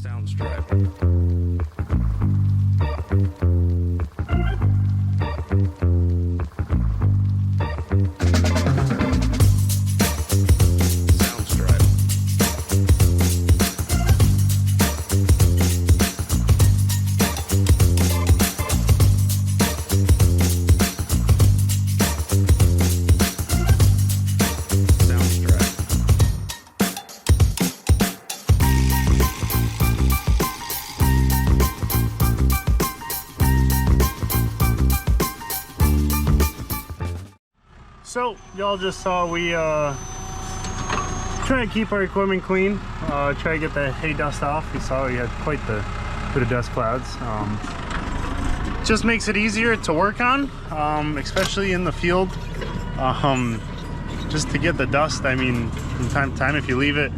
Sounds driving. So y'all just saw we try to keep our equipment clean, try to get the hay dust off. You saw we had quite the bit of dust clouds. Just makes it easier to work on, especially in the field. Just to get the dust, I mean, from time to time, if you leave it,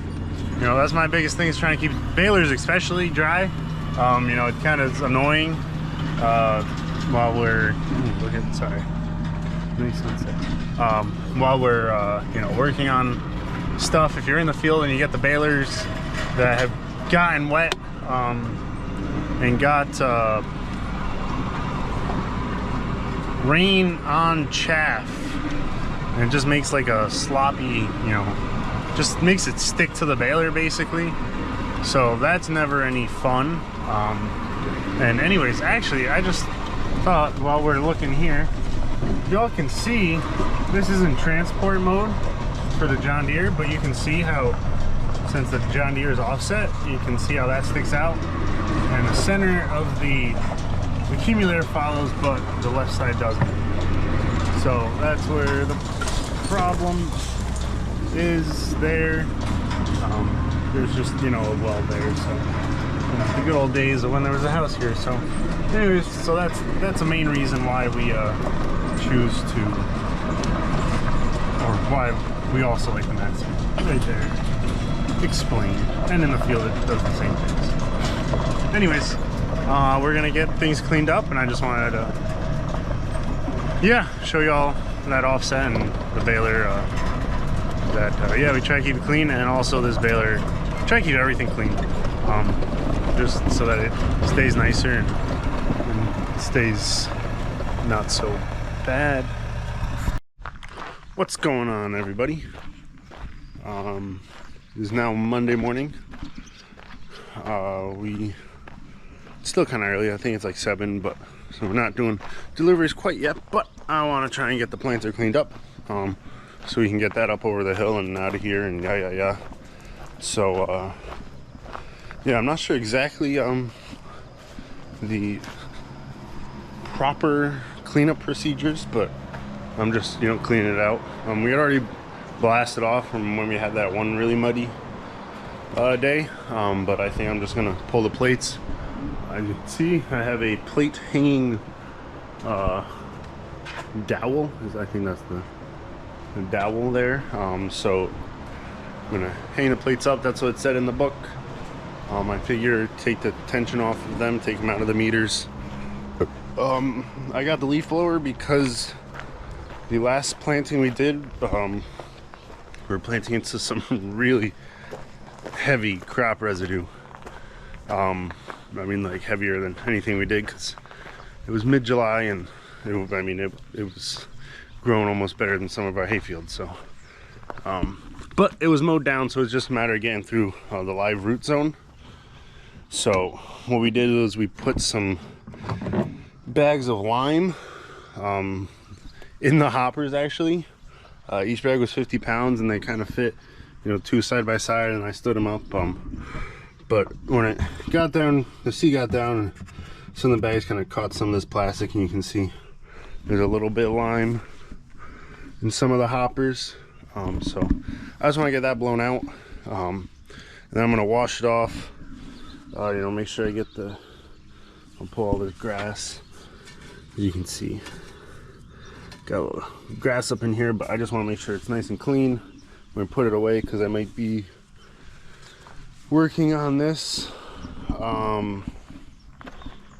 you know, that's my biggest thing, is trying to keep balers especially dry. You know, it kind of is annoying while we're while we're you know, working on stuff. If you're in the field and you get the balers that have gotten wet and got rain on chaff, and it just makes like a sloppy, you know, just makes it stick to the baler basically. So that's never any fun. And anyways, actually, I just thought while we're looking here, y'all can see this is in transport mode for the John Deere, but you can see how, since the John Deere is offset, you can see how that sticks out, and the center of the accumulator follows, but the left side doesn't. So that's where the problem is there. There's just, you know, a well there, so, you know, the good old days of when there was a house here. So anyways, so that's the main reason why we choose to, or why we also like the Massey. Right there, explain. And in the field it does the same things. Anyways, we're gonna get things cleaned up, and I just wanted to, yeah, show y'all that offset and the baler yeah, we try to keep it clean, and also this baler, try to keep everything clean, just so that it stays nicer and stays not so bad. What's going on, everybody? It is now Monday morning. It's still kind of early. I think it's like 7, but so we're not doing deliveries quite yet, but I want to try and get the planter cleaned up, so we can get that up over the hill and out of here, and yeah. So yeah, I'm not sure exactly the proper cleanup procedures, but I'm just, you know, cleaning it out. We had already blasted off from when we had that one really muddy day, but I think I'm just gonna pull the plates. As you can see, I have a plate hanging dowel. I think that's the dowel there. So I'm gonna hang the plates up. That's what it said in the book. I figure take the tension off of them, take them out of the meters. I got the leaf blower because the last planting we did, we're planting into some really heavy crop residue. I mean, like heavier than anything we did, because it was mid-July, and it was growing almost better than some of our hay fields. So, but it was mowed down, so it's just a matter of getting through the live root zone. So what we did was we put some bags of lime in the hoppers. Actually, each bag was 50 pounds, and they kind of fit, you know, 2 side by side, and I stood them up. But when it got down, the sea got down, and some of the bags kind of caught some of this plastic, and you can see there's a little bit of lime in some of the hoppers. So I just want to get that blown out, and then I'm going to wash it off. You know, make sure I get I'll pull all this grass. As you can see, got a little grass up in here, but I just want to make sure it's nice and clean. I'm going to put it away because I might be working on this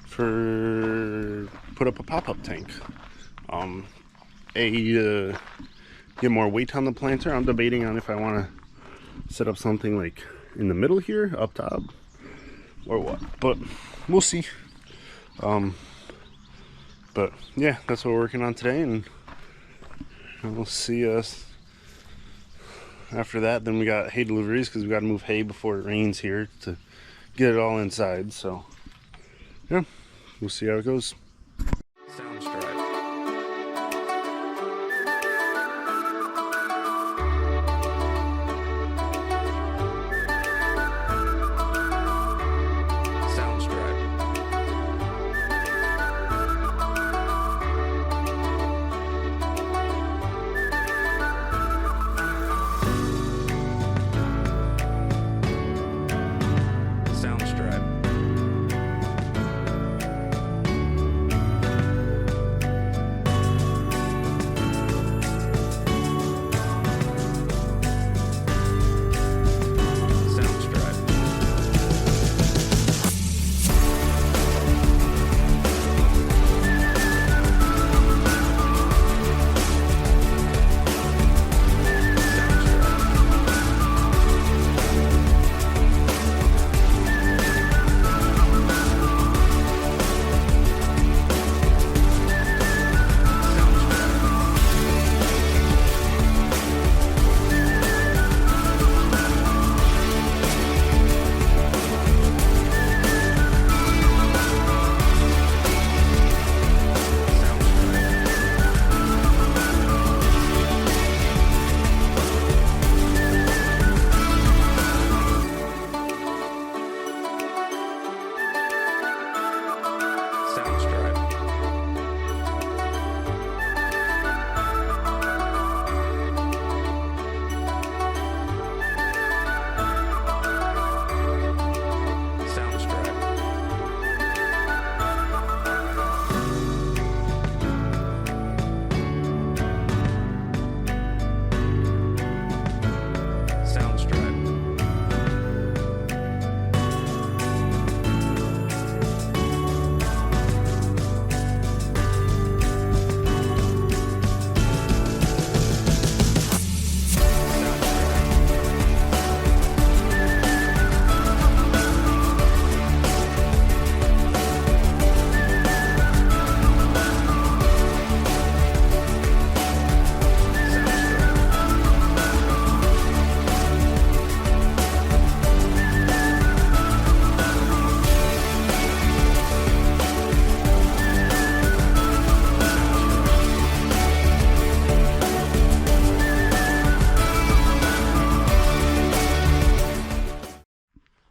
for put up a pop-up tank. To get more weight on the planter. I'm debating on if I want to set up something like in the middle here, up top, or what, but we'll see. But yeah, that's what we're working on today, and we'll see us after that. Then we got hay deliveries because we got to move hay before it rains here to get it all inside. So yeah, we'll see how it goes.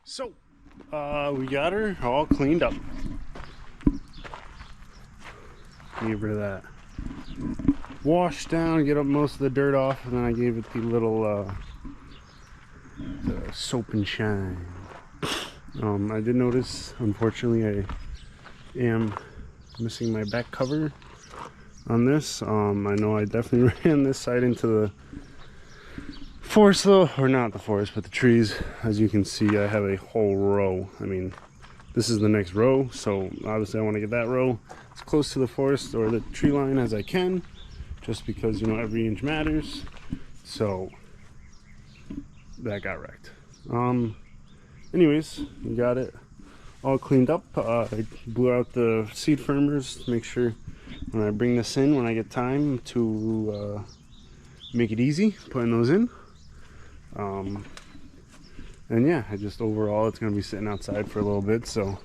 So, we got her all cleaned up. Gave her that wash down, get up most of the dirt off, and then I gave it the little the soap and shine. I did notice, unfortunately, I am missing my back cover on this. I know I definitely ran this side into the forest though, or not the forest, but the trees. As you can see, I have a whole row. I mean, this is the next row, so obviously I want to get that row as close to the forest or the tree line as I can, just because, you know, every inch matters. So that got wrecked. Anyways, we got it all cleaned up. I blew out the seed firmers to make sure when I bring this in, when I get time to make it easy putting those in. And yeah, I just overall it's gonna be sitting outside for a little bit, so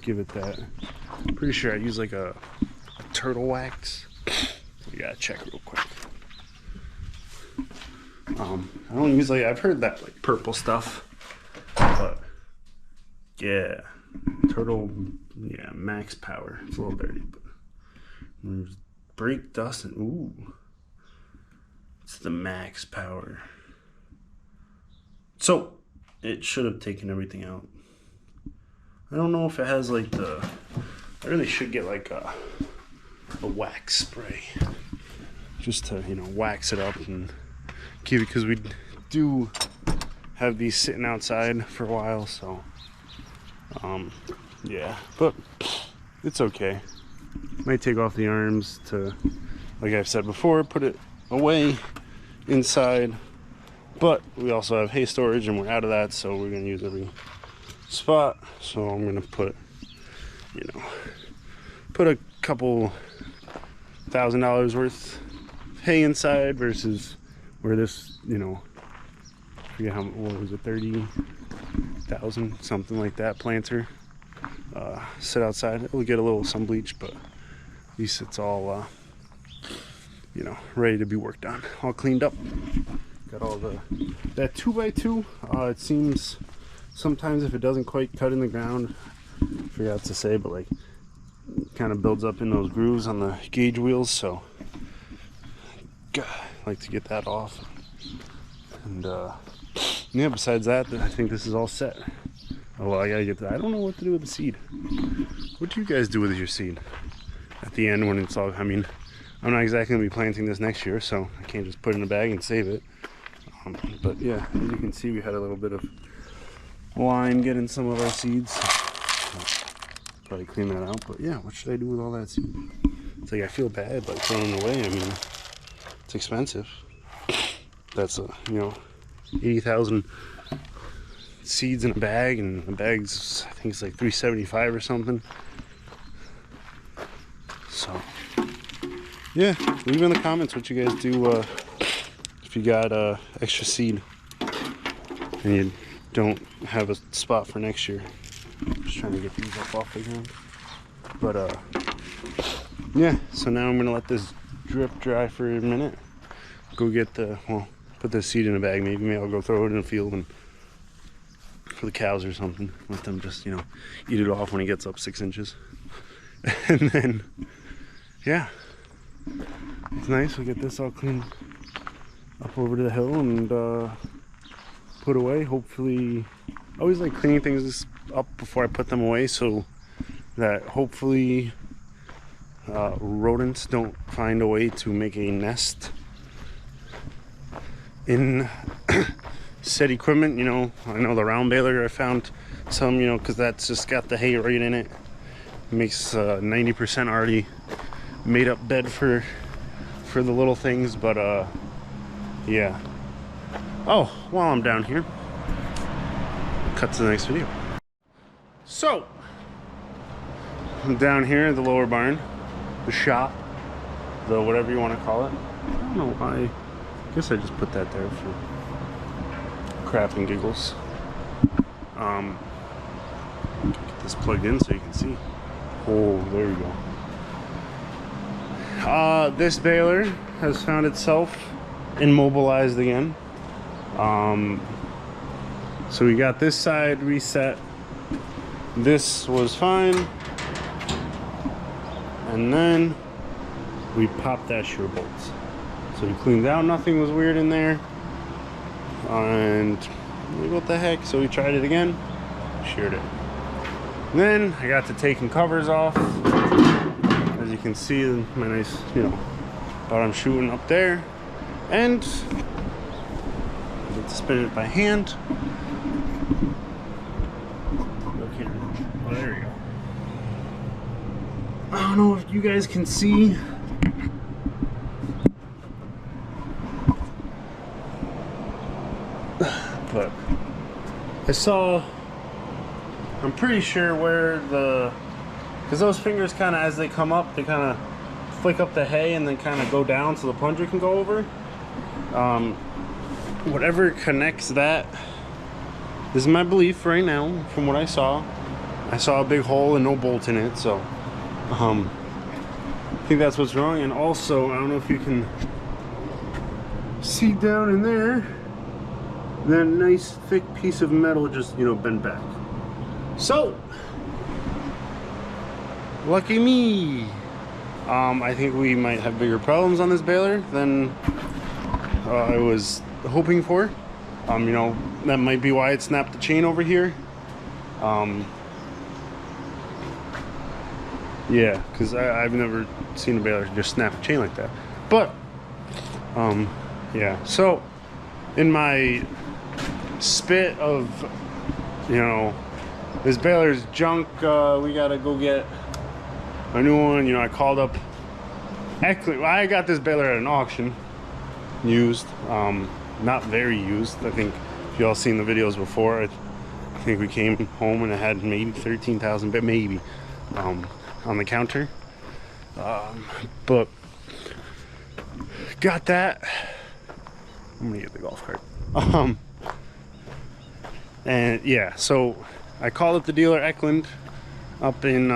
give it that. I'm pretty sure I use like a turtle wax. We gotta check real quick. I don't use, like, I've heard that like purple stuff, but yeah, turtle, yeah, max power. It's a little dirty, but there's brake dust and ooh, it's the max power. So it should have taken everything out. I don't know if it has like the, I really should get like a wax spray just to, you know, wax it up and keep it, because we do have these sitting outside for a while. So yeah, but it's okay. Might take off the arms to, like I've said before, put it away inside. But we also have hay storage and we're out of that, so we're gonna use every spot. So I'm gonna put, you know, put a couple $1,000 worth of hay inside versus where this, you know, I forget how, what was it, 30,000, something like that, planter. Sit outside. It'll get a little sun bleach, but at least it's all you know, ready to be worked on, all cleaned up. Got all that 2x2. It seems sometimes if it doesn't quite cut in the ground, I forgot to say, but like kind of builds up in those grooves on the gauge wheels, so God, I like to get that off. And yeah, besides that, I think this is all set. Oh well, I gotta get that. I don't know what to do with the seed. What do you guys do with your seed at the end when it's all, I mean, I'm not exactly gonna be planting this next year, so I can't just put it in a bag and save it. But yeah, as you can see, we had a little bit of line getting some of our seeds. Probably clean that out, but yeah, what should I do with all that seed? It's like I feel bad like throwing it away. I mean, it's expensive. That's you know, 80,000 seeds in a bag, and the bag's, I think it's like $375 or something. So yeah, leave in the comments what you guys do if you got extra seed and you don't have a spot for next year. Just trying to get these up off the ground. But yeah, so now I'm gonna let this drip dry for a minute. Go get the, well, put the seed in a bag. Maybe I'll go throw it in the field and for the cows or something. Let them just, you know, eat it off when it gets up 6 inches. And then yeah, it's nice. We get this all cleaned up over to the hill and put away. Hopefully, I always like cleaning things up before I put them away, so that hopefully rodents don't find a way to make a nest in said equipment. You know, I know the round baler, I found some, you know, because that's just got the hay right in it. It makes 90% already made up bed for the little things. But yeah. Oh, while I'm down here, cut to the next video. So I'm down here at the lower barn, the shop, the whatever you want to call it. I don't know why. I guess I just put that there for crap and giggles. Get this plugged in so you can see. Oh, there you go. This baler has found itself immobilized again. So we got this side reset. This was fine. And then we popped that shear bolts. So we cleaned out, nothing was weird in there. And what the heck? So we tried it again, sheared it. And then I got to taking covers off. As you can see, my nice, you know, bottom shooting up there. And I get to spin it by hand. Okay, oh, there we go. I don't know if you guys can see. But I saw, I'm pretty sure where the, because those fingers kind of, as they come up, they kind of flick up the hay and then kind of go down so the plunger can go over. Whatever connects that, this is my belief right now from what I saw a big hole and no bolt in it, so I think that's what's wrong. And also, I don't know if you can see down in there, that nice thick piece of metal just, you know, bent back. So lucky me. I think we might have bigger problems on this baler than I was hoping for. You know, that might be why it snapped the chain over here. Yeah, because I've never seen a baler just snap a chain like that. But yeah, so in my spit of, you know, this baler's junk, we gotta go get a new one. You know, I called up, actually I got this baler at an auction, used, not very used. I think if y'all seen the videos before, I think we came home and it had maybe 13,000, but maybe on the counter. But got that. I'm gonna get the golf cart. And yeah, so I called up the dealer Eklund up in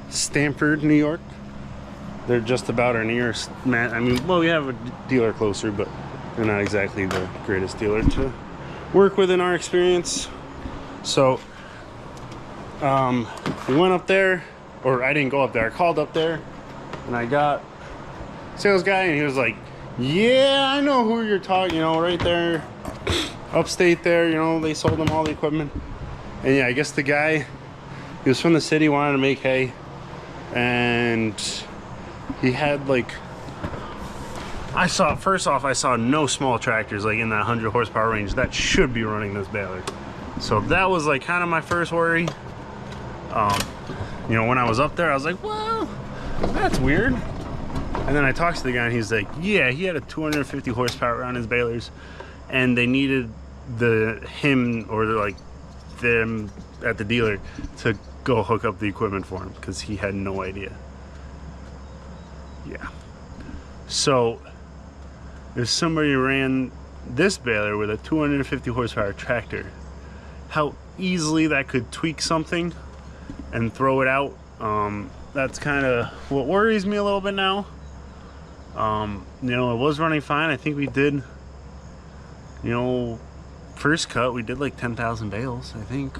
Stamford, New York. They're just about our nearest I mean, well, we have a dealer closer, but they're not exactly the greatest dealer to work with in our experience. So we went up there, or I didn't go up there, I called up there and I got sales guy, and he was like, yeah, I know who you're talking, you know, right there upstate there, you know, they sold them all the equipment. And yeah, I guess the guy, he was from the city, wanted to make hay, and he had like, first off I saw no small tractors like in that 100 horsepower range that should be running this baler. So that was like kind of my first worry. You know, when I was up there I was like, well, that's weird. And then I talked to the guy and he's like, yeah, he had a 250 horsepower on his balers, and they needed him them at the dealer to go hook up the equipment for him because he had no idea. Yeah. So if somebody ran this baler with a 250 horsepower tractor, how easily that could tweak something and throw it out. That's kind of what worries me a little bit now. You know, it was running fine. I think we did, you know, first cut we did like 10,000 bales, I think.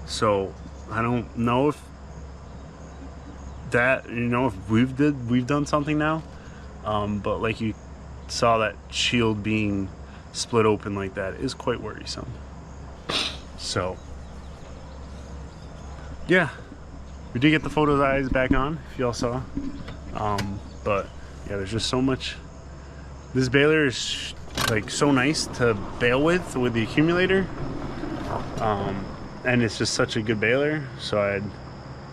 So I don't know if that, you know, if we've done something now. But like you saw, that shield being split open like that is quite worrisome. So yeah, we did get the photo's eyes back on, if y'all saw. But yeah, there's just so much. This baler is like so nice to bale with the accumulator, and it's just such a good baler. So I'd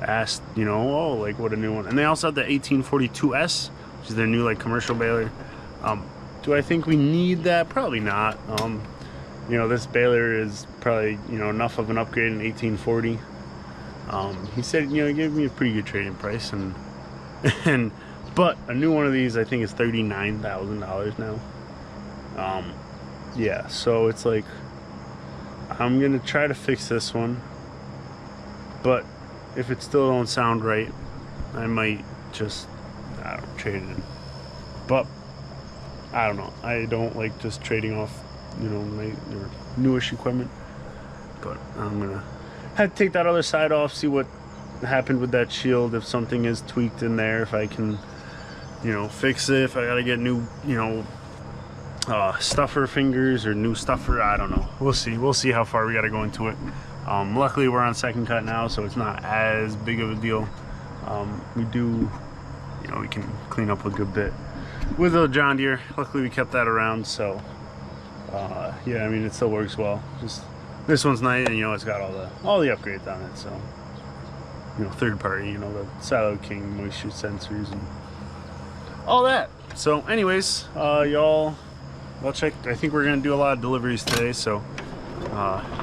asked, you know, oh, like what a new one. And they also have the 1842S, which is their new like commercial baler. Do I think we need that? Probably not. You know, this baler is probably, you know, enough of an upgrade in 1840. He said, you know, he gave me a pretty good trading price, and but a new one of these I think is $39,000 now. Yeah, so it's like I'm gonna try to fix this one, but if it still don't sound right, I might just, I don't know, trade it in. But I don't know, I don't like just trading off, you know, my newish equipment. But I'm gonna have to take that other side off, see what happened with that shield, if something is tweaked in there, if I can, you know, fix it, if I gotta get new, you know, stuffer fingers or new stuffer, I don't know. We'll see how far we gotta go into it. Luckily we're on second cut now, so it's not as big of a deal. We do, you know, we can clean up a good bit with the John Deere. Luckily we kept that around, so yeah, I mean, it still works well. Just this one's nice, and you know, it's got all the upgrades on it, so, you know, third party, you know, the Silo King moisture sensors and all that. So anyways, y'all, I'll check. I think we're gonna do a lot of deliveries today, so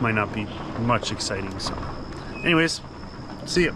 might not be much exciting. So anyways, see ya.